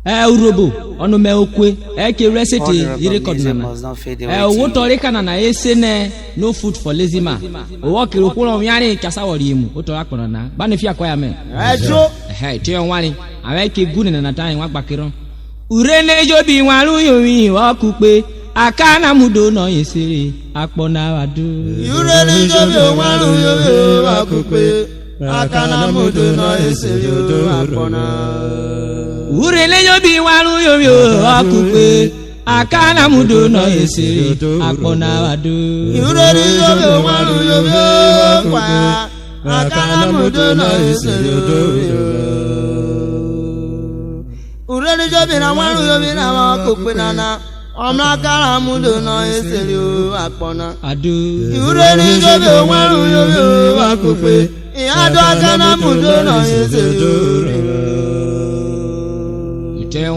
URHOBO onu me Okwe eke resete record nana wo tori kana na esene no food for lazy man wo kiri okwo yare kasa wori mu o tori akporo na ba ne fi akoya me ejo ti on wani awe ke guni na tan wa gbakiro ure ne jo bi wan ru yoyin wo ku pe akana mudo no yesere apona wadu ure ne jo bi wan ru yoyin wo ku pe akana mudo no yesere odo apona urele yobi waru yoyo akupe akana mudo no esere apona wadu urele yobi waru yoyo kwa akana mudo no esere urele yobi na waru yobi na akupe nana omna akana mudo no esere apona adu urele yobi waru yoyo akupe iyado akana mudo no esere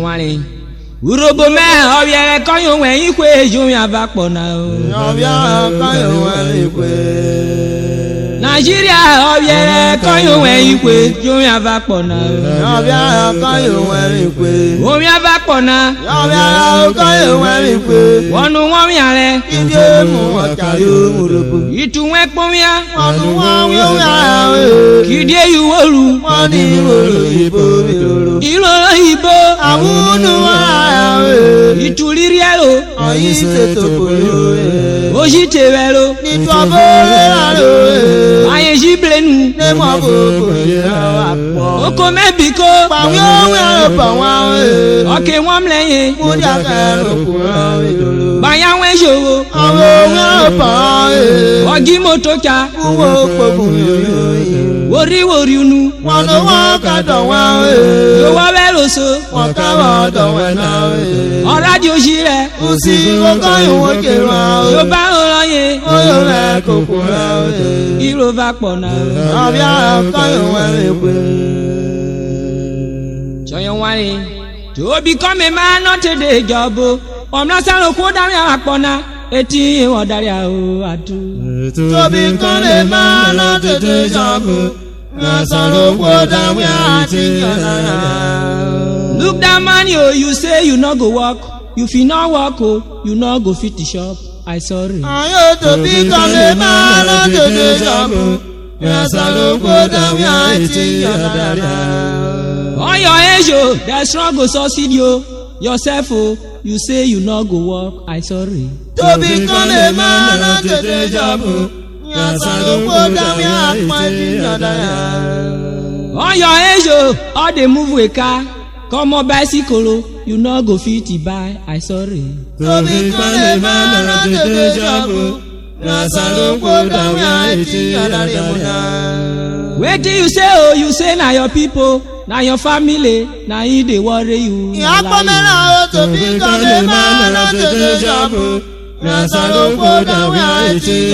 wani URHOBO me obiere koyo wen ikwe jun ya ba pona o obiere koyo wen ikwe Nigeria obiere koyo wen ikwe jun ya ba pona o obiere koyo wen ikwe o mi ba pona obiere koyo wen ikwe wonu won mi are ide mu akayo URHOBO ituwe pomia wonu won mi are kide yuworu woni ibo iro ibo awunu ituliri ero oyi se topolo oji tewero ni tobolo aye jiblenu ne mo boko apo oko mebiko pawi o pa wa oke won mleye mo ja ka ro baya wen jowo awo pa ogi motoka wo pogun wori unu won wa ka do wa yo wa beroso won ka wa do wa na ora di ojire usi ko ko yo ke wa yo ba oroye oyo re kokora iro va pona abia ko yo wa pe joyo wani to become a man not a day job omna saro ko da ya pona eti won dari o adu to become a man not a day job na saro ko da ya ti look that man you say you no go work you fit not work oh you no go fit the shop I sorry ayo to become a man not a day job na saro ko da ya ti on your age oh the struggle succeed you yourself oh you say you no go work I sorry to become a man not a day job na saro ko da ya ti on your age oh all dey move with car come on bicycle you no go fit buy I sorry to become a man not a day job na saro ko da ya ti wetin you say oh you say na your people na your family na e dey worry you yapomera o to become a man not a day job na saro ko da ya ti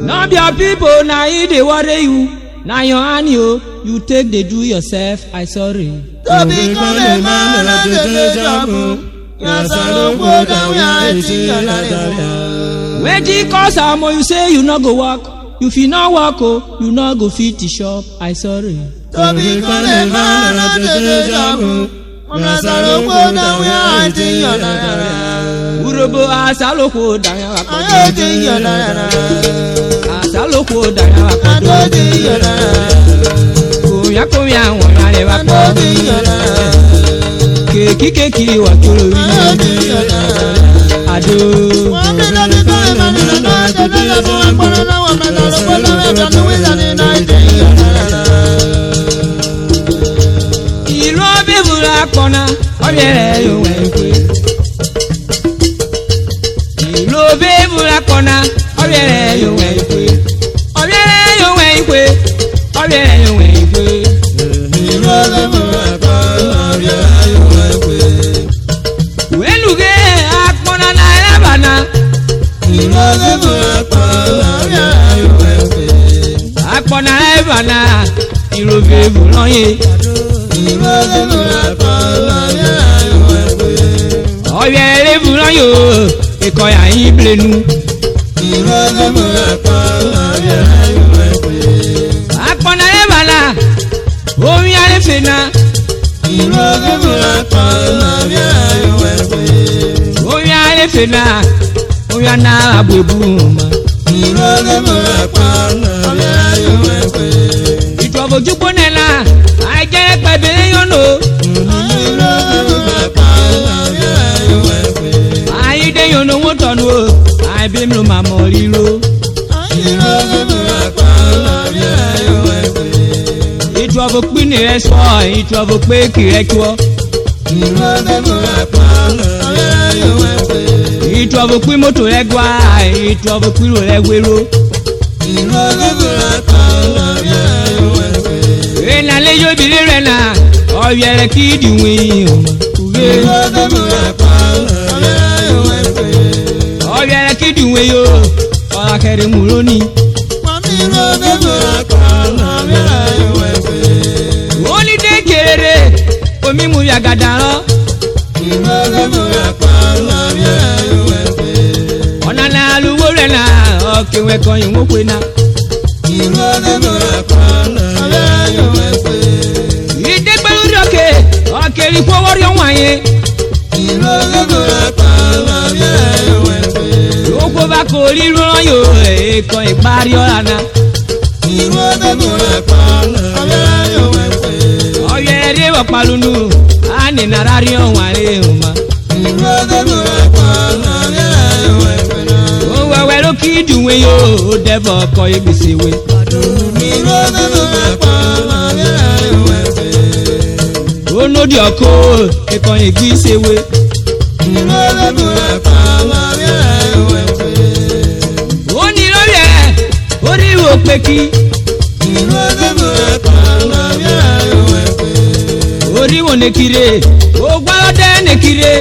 no be your people na e dey worry you na your hand you take dey do yourself I sorry to become a man not a day job na saro ko da ya ti wetin cause am you say you no go work you fit not work oh you no go fit the shop I sorry to become a man not a day job na saro ko da ya ti URHOBO asaloko da ya wa ayo ti asaloko da ya wa koya won ya le wa keki wa toro ado iro bebura pona obiere yo wenkwe iro bebura pona obiere yo wenkwe obiere yo wenkwe obiere yo wenkwe iro bebura pona obiere yo wenkwe weluge akpona na elabana iro bebura pona obiere yo wenkwe akpona elabana iro bebura ye iro bebura pona obiere yo wenkwe obiere bebura yo ikoya yin blenu iro bebura pona obiere yo wenkwe akpona elabana omi ale fena Oya efena, oya na abwebuma. Ìtọ́bojúgbó nẹ́la, àìjẹ́ pẹ̀bẹ̀ yọ̀nà. Àyídé yọ̀nà wọ́n tọ̀nù o, àìbí mi ló máa mọ̀ ríro. Ìtọ́bopín ni rẹ sọ, ìtọ́bopé kìrẹ́ kí wọ́. Ìtọ́bopín mọ́tò rẹ gbá, ìtọ́bopín rẹ wérò. Ìnàlẹ́ yóò bí lé rẹ̀ náà, ọ̀yẹ̀rẹ̀ kí ìdìwé ọmọ. Ọ̀yẹ̀rẹ̀ kí ìdìwé yóò, ọ̀rọ̀ akẹ́rẹ́ mú lónìí. Onídé kéré, omi mú yàgàdà rán. Ọ̀nà náà lówó rẹ̀ náà, ọ̀kẹ́wẹ́ kan ìwọ́n pé náà. Ìdè pẹ̀lú rọ̀kẹ̀, ọ̀kẹ́rì fọwọ́rí ọ̀wọ̀n yẹn. Lóko bá kò rí rán yóò èèkàn ìparí ọ̀rá náà. Ọ̀yẹ̀ rí ọ̀pálùnú, á ní nàrá rí ọ̀wọ̀n rẹ̀ ọ̀ma. Ó wẹ̀wẹ̀ ló kí ìdùnwé yóò dẹ́bọ̀ ọkọ̀ ìgbésẹ̀ wé. Onodi ọkọ ìkànnì ìgbésẹ̀ wé. Ó ní lórí ẹ̀ orí ìwò pé kí. Orí wo ne kire ó gbọ́dọ̀ dẹ́ ne kire.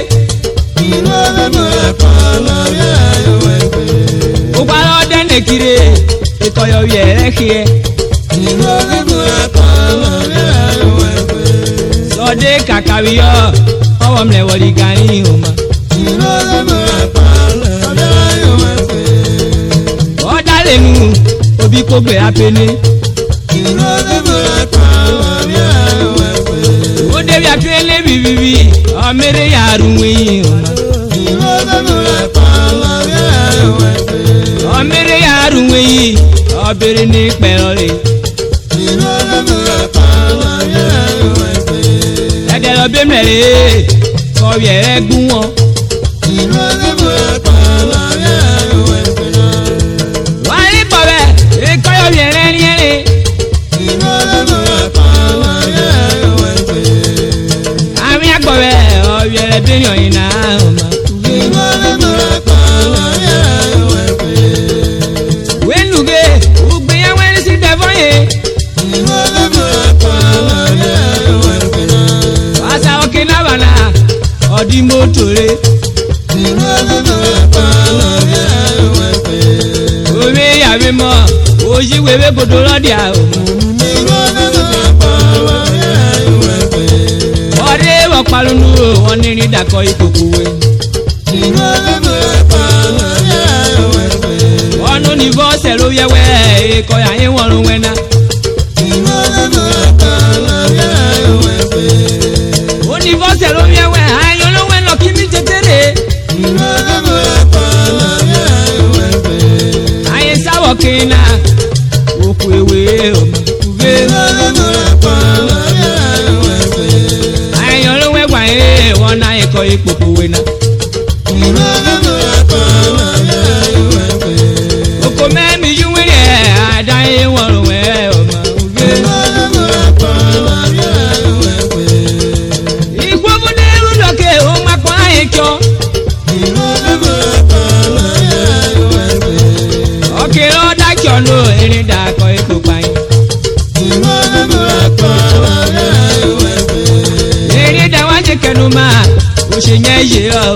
Ó gbọ́dọ̀ dẹ́ ne kire ìkọyọ̀ yẹ̀rẹ̀ kí ẹ. Sọdẹ kàkàwíyọ ọwọ́ mi lẹ́wọ̀ di gani ọmọ. Ọ̀dà lẹ́nu òbí kò gbé apẹni. Ó débi apẹni bíbí ọmọdé yàrá wẹ̀yìn ọmọ. Ọmọdé yàrá wẹ̀yìn ọbẹ̀rẹ̀ ní pẹ̀lú rẹ̀. Ẹ̀dẹ̀ lọ bí mẹ́rẹ̀ kọ̀wé rẹ̀ gún wọn. Wọ́n rí kọ̀wé ìkọ́yọ̀ yẹ̀rẹ̀ ní ẹ̀rẹ̀. Àmì àgbọ̀wé ọ̀yẹ̀rẹ̀ bí yọ̀yìn náà ọmọ. Wẹ́nùgé ògbéyàwó ẹni sí dẹ́fọ́ yẹn. Asa oke na bana odi motore. Omi yàrá mọ́ ojí wèwé kodo lọ́dí àwọn. Ọdẹ wọ̀pálùnú wọn ní ní dàkọ̀ ìkòkò wẹ̀. Ọ̀nù ní bọ́ọ̀sẹ̀ ló yẹwẹ́ ikọ̀ yàyé wọn ló wẹ̀ náà. Onífọ́sẹ̀ ló yẹwẹ́ ayọ̀ ló wẹ̀ lọ kí mi tètèrè. Ayé sáwọ̀ kìnnà òkú ewé ọmọ kúvé. Ayọ̀ ló wẹ̀ gbà yé wọn náà ikọ̀ ìpòpò wẹ̀ náà. Oko mẹ́mi yúwé rẹ̀ àdáyé wọn ló wẹ̀ ọmọ kúvé. Ọkẹ́ ọ̀dà kíọ̀nù erin dàkọ̀ ètò pààyàn. Erin dàwọn àti kẹnu máa ó ṣe yẹn yé ọ.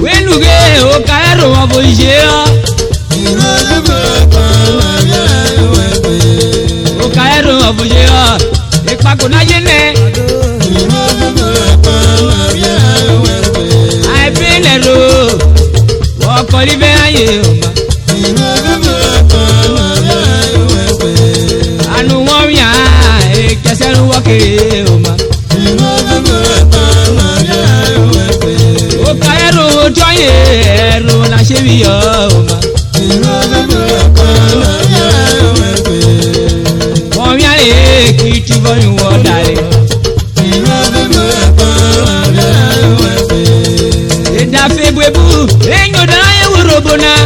Wẹ́nùgé òkà ẹ̀rọ wọn bó yé ọ. Òkà ẹ̀rọ wọn bó yé ọ. Ìpàkó náà yé nẹ. Àìbílẹ̀ ló wọ́kọ̀ níbẹ̀ ayé ọmọ. shebi yo ma wọ́n mi àlè kí túbọ̀ ní wọ́n dàrí. ìdáfẹ́ bẹ́bù ẹ̀yìn ọ̀dọ́ ayé URHOBO náà.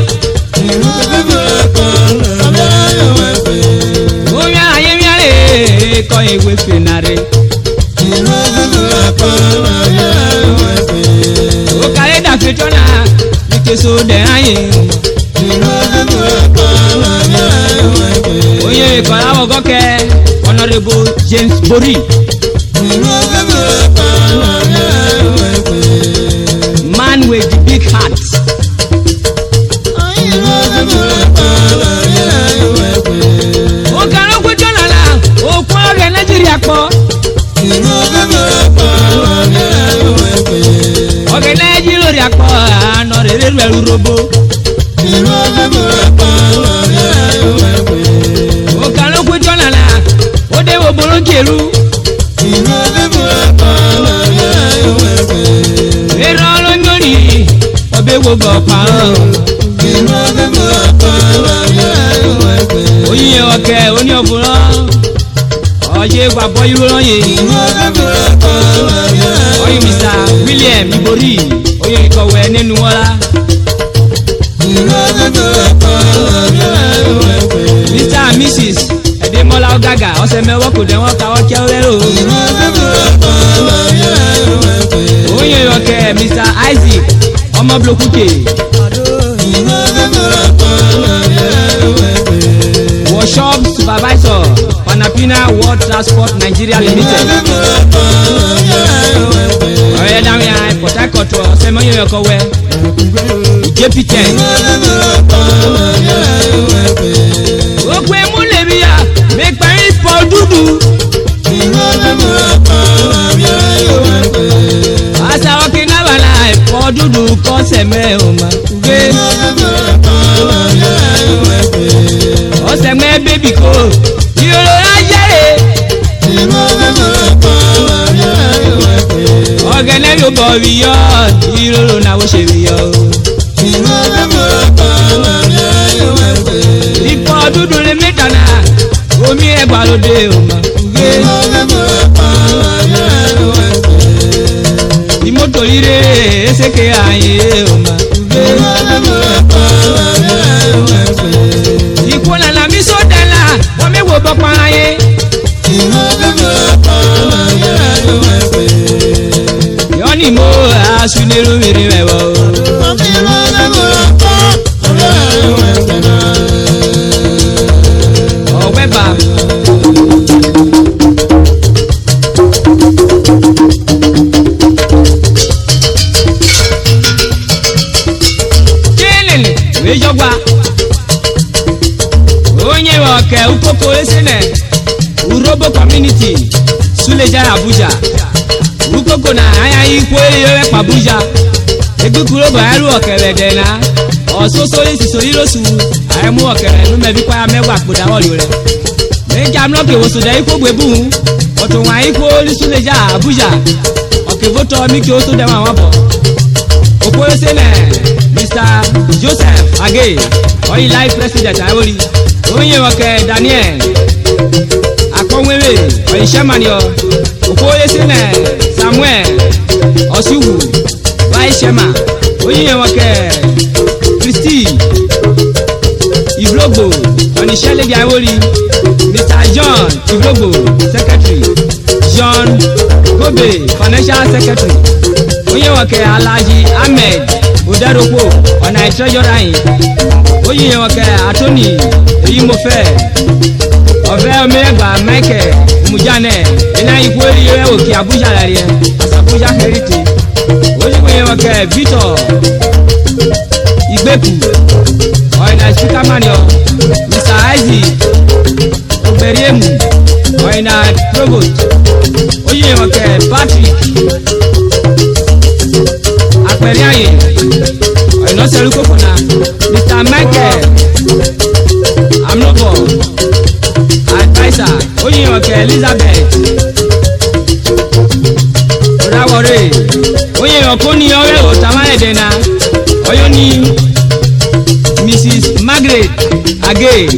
wọ́n mi àlè kọ́ ìwé fìnnárì. ó kàlẹ́ dàfẹ́ tọ́nà ní késo dẹ̀ ayé. oye ìkọ̀lá wọ̀ gọ́kẹ́ Honorable James Bori. Man with the big heart. ó kàlẹ́ kó jọ́nà la òkú ọ̀rẹ́ Nàìjíríà pọ̀. ọ̀rẹ́ Nàìjíríà pọ̀ àná rẹ̀ rẹ̀ URHOBO. ó kàlẹ́ kó jọ́nà la ó dé wo bolo kelu. èrò ọlọ́nyọ́rì ọbẹ̀ wo bọ̀ pa ọ́. oyin ọ̀kẹ́ oní ọ̀bùrọ̀ ọ̀yẹ́ gbàgbọ́ irú lọ́yẹ̀. oyin Mr. William Ibori oyin ìkọ̀wé nínú wọn la. Mr. and Mrs. Edemola Ogaga ọ̀sẹ̀ mẹ́wọ́ kò dẹ̀ wọ́n kawọ́ kẹ́ lẹ́rọ. oyin ìrọ̀kẹ́ Mr. Isaac ọmọ blokuke. workshop supervisor Panapina World Transport Nigeria Limited. ọ̀rẹ́ dáhùn yà Port Harcourt ọ̀sẹ̀ mọ́ yẹn ọkọ̀ wẹ̀ JP10. Okwe mú lèmi yá mẹ́pẹ́ ipò dúdú. àṣà ọ̀kẹ́ náà wà láì pọ̀ dúdú kọ́ sẹ̀mẹ́ ò máa gbé. ọ̀sẹ̀ mẹ́ bébì kò ìrọ̀lẹ́ ajẹ́rẹ́. ọ̀gẹ̀nẹ̀ yóò bọ̀ wíyọ́ ìrọ̀lẹ́ náà ó ṣe wíyọ́. ipò dúdú lè mẹ́ta náà omi ẹ̀gbà lóde ò máa gbé. ìmọ̀tò rírè ẹsẹ̀kẹ̀ ààyè ò máa gbé. ìkùnà làmí sódà là wọ́n mi wò bọ́ para yé. yọ́nì mo àṣùnirú mìíràn rẹ̀ wọ̀. ọ̀wẹ́ bá. kílìnì wíjọba onye ọ̀kẹ́ ukoko esene URHOBO community Suleja Abuja ukoko na anya ikwu eyiwe pa Abuja egbukuro bụ arụ ọ̀kẹ́rẹ́ dena ọ̀sọ́sọ́ ìsìsọ́ ìrọ̀sù àyẹ̀mú ọ̀kẹ́rẹ́ ló mẹ́bí kwaya mẹ́wàá kpọ̀dà wọ̀lú rẹ̀ méjì amúlọ́kẹ́ wosòdà ikú gbẹ̀bù ọ̀tún wọn ikú Suleja Abuja ọ̀kẹ́vótọ́ míkì ó tó dẹ́wọ̀n àwọn bọ̀ okòrèsẹ́nẹ̀ Mr. Joseph Age oyin life president ayori oyin ọ̀kẹ́ Daniel akọ̀wéwé oyin sẹ́maniọ okòrèsẹ́nẹ̀ Samuel Osuwu vice chairman oyin ọ̀kẹ́ Christy Ivlogbo oníṣẹ́lẹ̀gì ayori Mr. John Ivlogbo secretary John Gobe financial secretary oyin ọ̀kẹ́ Alhaji Ahmed Oderopo ọ̀nà treasurer yìí oyin ọ̀kẹ́ Atoni Eyimofẹ́ ọ̀fẹ́ omeyegba Michael Umujane iná ikú eriye òkè Abuja rẹ̀ Abuja heritage oyin ọ̀kẹ́ Victor Igbeku ọ̀nà speaker manio Mr. Isaac Ogberiemu ọ̀nà provost oyin ọ̀kẹ́ Patrick apẹ̀rẹ̀ àyè ọ̀nà sẹ́rú kòkòrò Mr. Michael Amnobo adviser oyin ọ̀kẹ́ Elizabeth Odawore oyin ọ̀kọ́ ní ọ̀rẹ́ òtàmánẹ̀dẹ̀nà ọ̀yọ́ ní Margaret Age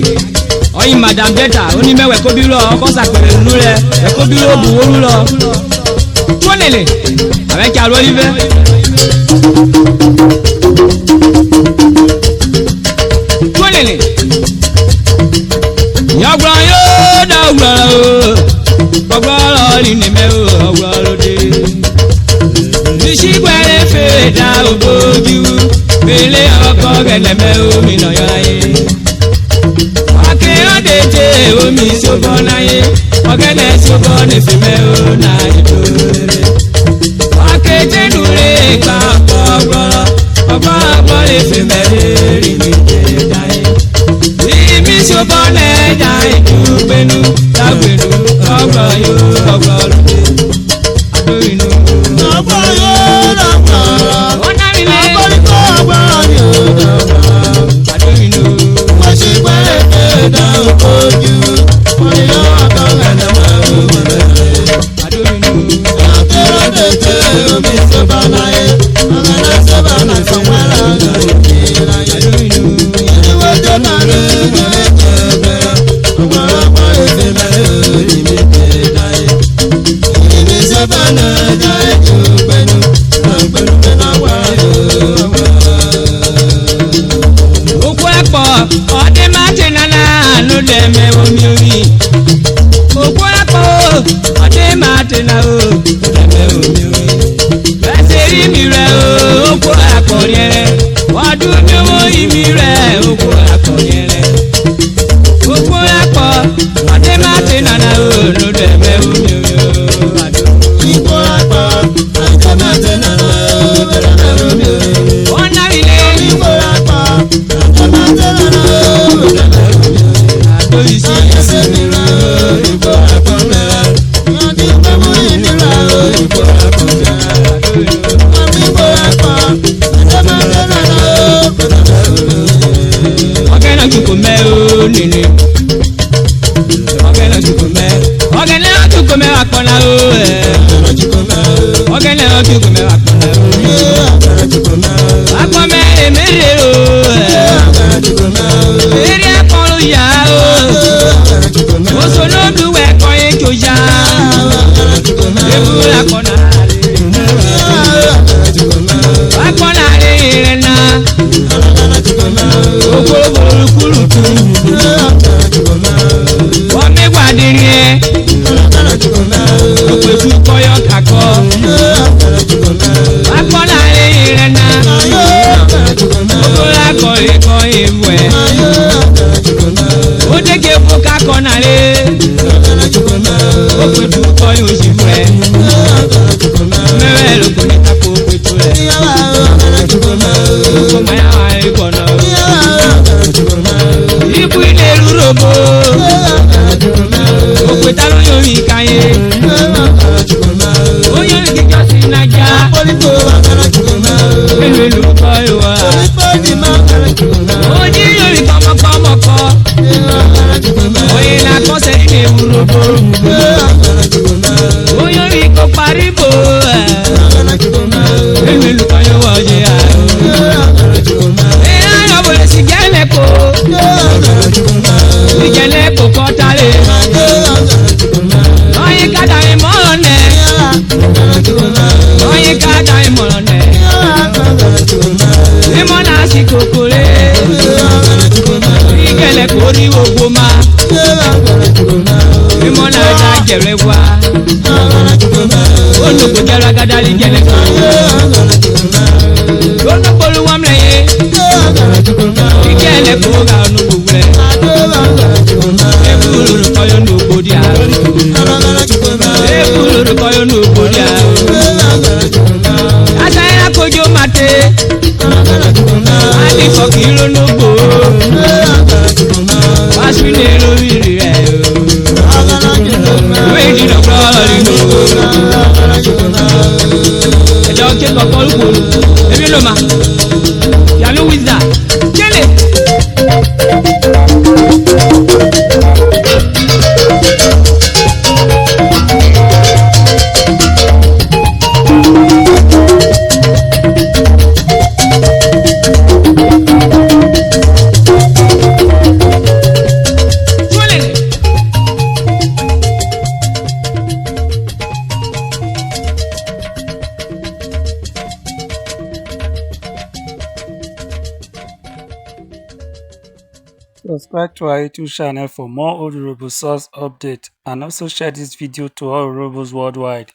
oyin Madam Beta oni mewe ko biro oko sapere nlu re e ko biro bu woru lo tonele avec alo live tonele yagba yo da gba o gba lo ni me o gba lo de Nishigwere fe da oboju Bele oko geleme omi no yaye Ake odete omi sobo naye Ogene sobo ne fime o na idore Ake tenure pa ogboro Ogboro le fime ri mi te daye Imi sobo ne da idubenu Dagbenu ogboro yo ogboro de Adorinu Subscribe to our YouTube channel for more URHOBO source updates and also share this video to all URHOBOs worldwide.